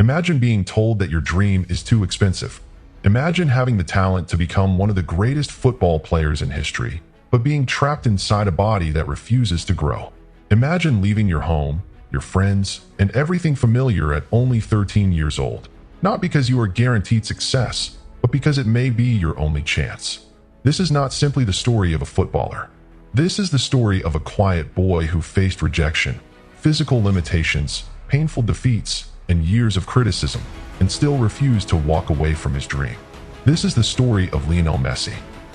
Imagine being told that your dream is too expensive. Imagine having the talent to become one of the greatest football players in history, but being trapped inside a body that refuses to grow. Imagine leaving your home, your friends, and everything familiar at only 13 years old. Not because you are guaranteed success, but because it may be your only chance. This is not simply the story of a footballer. This is the story of a quiet boy who faced rejection, physical limitations, painful defeats, and years of criticism, and still refused to walk away from his dream. This is the story of Lionel Messi.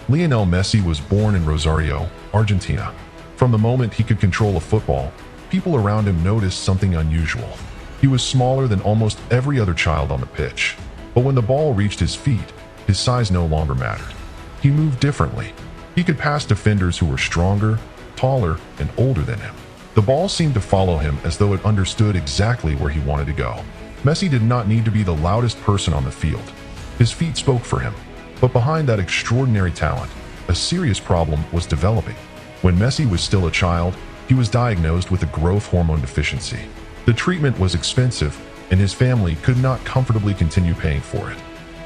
Lionel Messi was born in Rosario, Argentina. From the moment he could control a football, people around him noticed something unusual. He was smaller than almost every other child on the pitch. But when the ball reached his feet, his size no longer mattered. He moved differently. He could pass defenders who were stronger, taller, and older than him. The ball seemed to follow him as though it understood exactly where he wanted to go. Messi did not need to be the loudest person on the field. His feet spoke for him. But behind that extraordinary talent, a serious problem was developing. When Messi was still a child, he was diagnosed with a growth hormone deficiency. The treatment was expensive, and his family could not comfortably continue paying for it.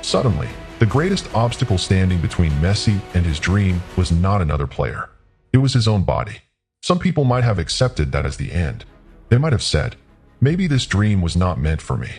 Suddenly, the greatest obstacle standing between Messi and his dream was not another player. It was his own body. Some people might have accepted that as the end. They might have said, maybe this dream was not meant for me.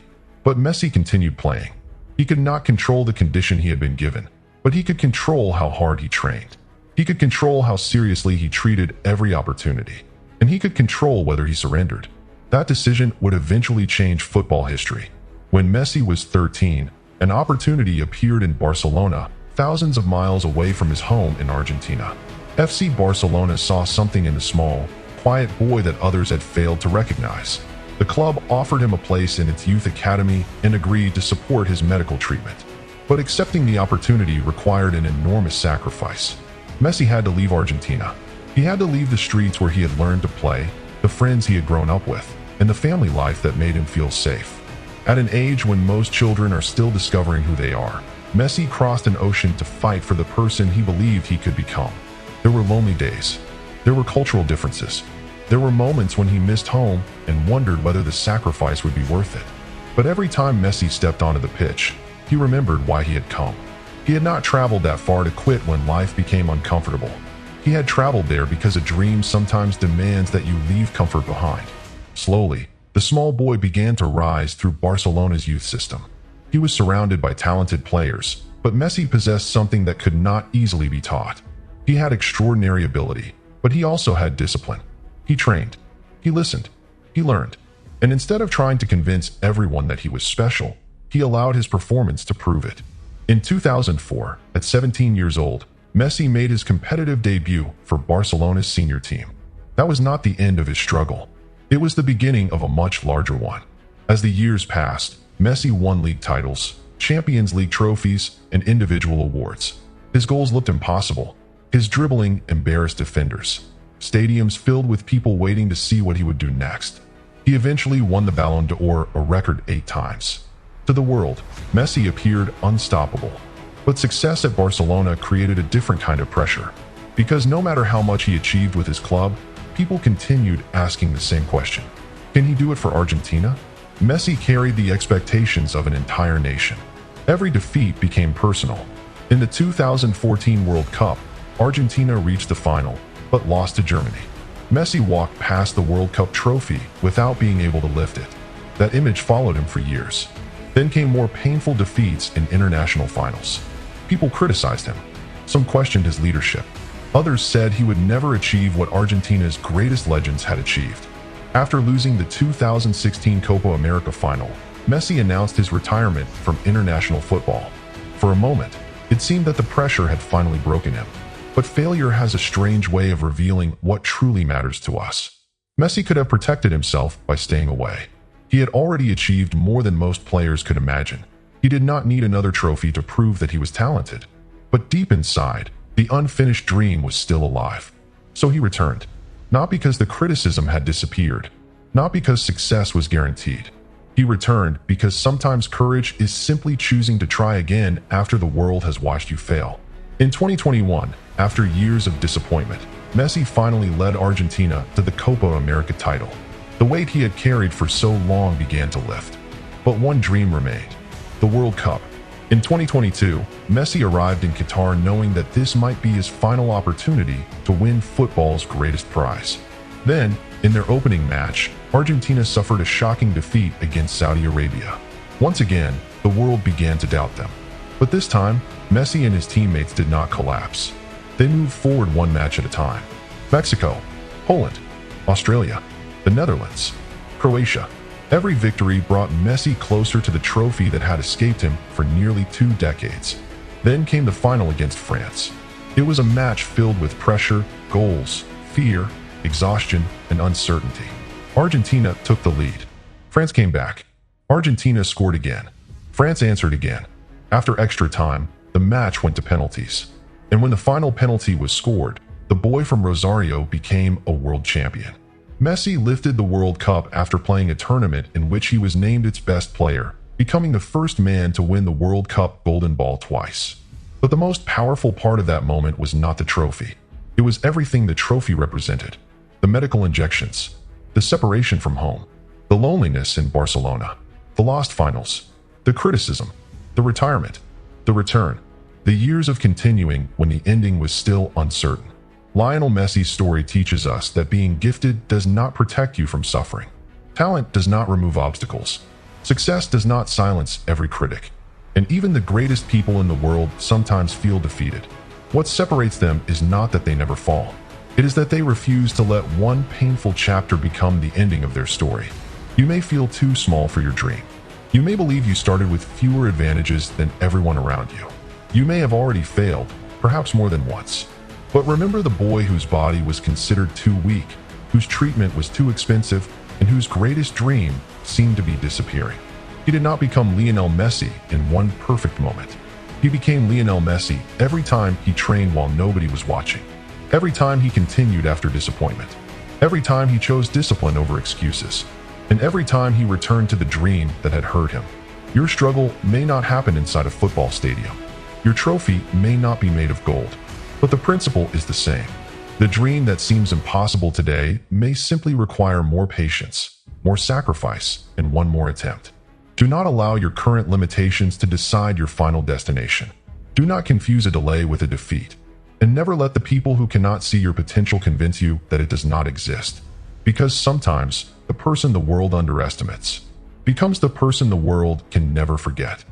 But Messi continued playing. He could not control the condition he had been given, but he could control how hard he trained. He could control how seriously he treated every opportunity. And he could control whether he surrendered. That decision would eventually change football history. When Messi was 13, an opportunity appeared in Barcelona, thousands of miles away from his home in Argentina. FC Barcelona saw something in the small, quiet boy that others had failed to recognize. The club offered him a place in its youth academy and agreed to support his medical treatment. But accepting the opportunity required an enormous sacrifice. Messi had to leave Argentina. He had to leave the streets where he had learned to play, the friends he had grown up with, and the family life that made him feel safe. At an age when most children are still discovering who they are, Messi crossed an ocean to fight for the person he believed he could become. There were lonely days. There were cultural differences. There were moments when he missed home and wondered whether the sacrifice would be worth it. But every time Messi stepped onto the pitch, he remembered why he had come. He had not traveled that far to quit when life became uncomfortable. He had traveled there because a dream sometimes demands that you leave comfort behind. Slowly, the small boy began to rise through Barcelona's youth system. He was surrounded by talented players, but Messi possessed something that could not easily be taught. He had extraordinary ability, but he also had discipline. He trained, he listened, he learned, and instead of trying to convince everyone that he was special, he allowed his performance to prove it. In 2004, at 17 years old, Messi made his competitive debut for Barcelona's senior team. That was not the end of his struggle. It was the beginning of a much larger one. As the years passed, Messi won league titles, Champions League trophies, and individual awards. His goals looked impossible. His dribbling embarrassed defenders. Stadiums filled with people waiting to see what he would do next. He eventually won the Ballon d'Or a record 8 times. To the world, Messi appeared unstoppable. But success at Barcelona created a different kind of pressure. Because no matter how much he achieved with his club, people continued asking the same question. Can he do it for Argentina? Messi carried the expectations of an entire nation. Every defeat became personal. In the 2014 World Cup, Argentina reached the final, but lost to Germany. Messi walked past the World Cup trophy without being able to lift it. That image followed him for years. Then came more painful defeats in international finals. People criticized him. Some questioned his leadership. Others said he would never achieve what Argentina's greatest legends had achieved. After losing the 2016 Copa America final, Messi announced his retirement from international football. For a moment, it seemed that the pressure had finally broken him. But failure has a strange way of revealing what truly matters to us. Messi could have protected himself by staying away. He had already achieved more than most players could imagine. He did not need another trophy to prove that he was talented. But deep inside, the unfinished dream was still alive. So he returned. Not because the criticism had disappeared. Not because success was guaranteed. He returned because sometimes courage is simply choosing to try again after the world has watched you fail. In 2021, after years of disappointment, Messi finally led Argentina to the Copa America title. The weight he had carried for so long began to lift. But one dream remained: the World Cup. In 2022, Messi arrived in Qatar knowing that this might be his final opportunity to win football's greatest prize. Then, in their opening match, Argentina suffered a shocking defeat against Saudi Arabia. Once again, the world began to doubt them. But this time, Messi and his teammates did not collapse. They moved forward one match at a time. Mexico, Poland, Australia, the Netherlands, Croatia. Every victory brought Messi closer to the trophy that had escaped him for nearly 2 decades. Then came the final against France. It was a match filled with pressure, goals, fear, exhaustion, and uncertainty. Argentina took the lead. France came back. Argentina scored again. France answered again. After extra time, the match went to penalties. And when the final penalty was scored, the boy from Rosario became a world champion. Messi lifted the World Cup after playing a tournament in which he was named its best player, becoming the first man to win the World Cup Golden Ball twice. But the most powerful part of that moment was not the trophy. It was everything the trophy represented: the medical injections, the separation from home, the loneliness in Barcelona, the lost finals, the criticism, the retirement, the return, the years of continuing when the ending was still uncertain. Lionel Messi's story teaches us that being gifted does not protect you from suffering. Talent does not remove obstacles. Success does not silence every critic. And even the greatest people in the world sometimes feel defeated. What separates them is not that they never fall. It is that they refuse to let one painful chapter become the ending of their story. You may feel too small for your dream. You may believe you started with fewer advantages than everyone around you. You may have already failed, perhaps more than once. But remember the boy whose body was considered too weak, whose treatment was too expensive, and whose greatest dream seemed to be disappearing. He did not become Lionel Messi in one perfect moment. He became Lionel Messi every time he trained while nobody was watching. Every time he continued after disappointment. Every time he chose discipline over excuses. And every time he returned to the dream that had hurt him. Your struggle may not happen inside a football stadium. Your trophy may not be made of gold. But the principle is the same. The dream that seems impossible today may simply require more patience, more sacrifice, and one more attempt. Do not allow your current limitations to decide your final destination. Do not confuse a delay with a defeat. And never let the people who cannot see your potential convince you that it does not exist. Because sometimes, the person the world underestimates becomes the person the world can never forget.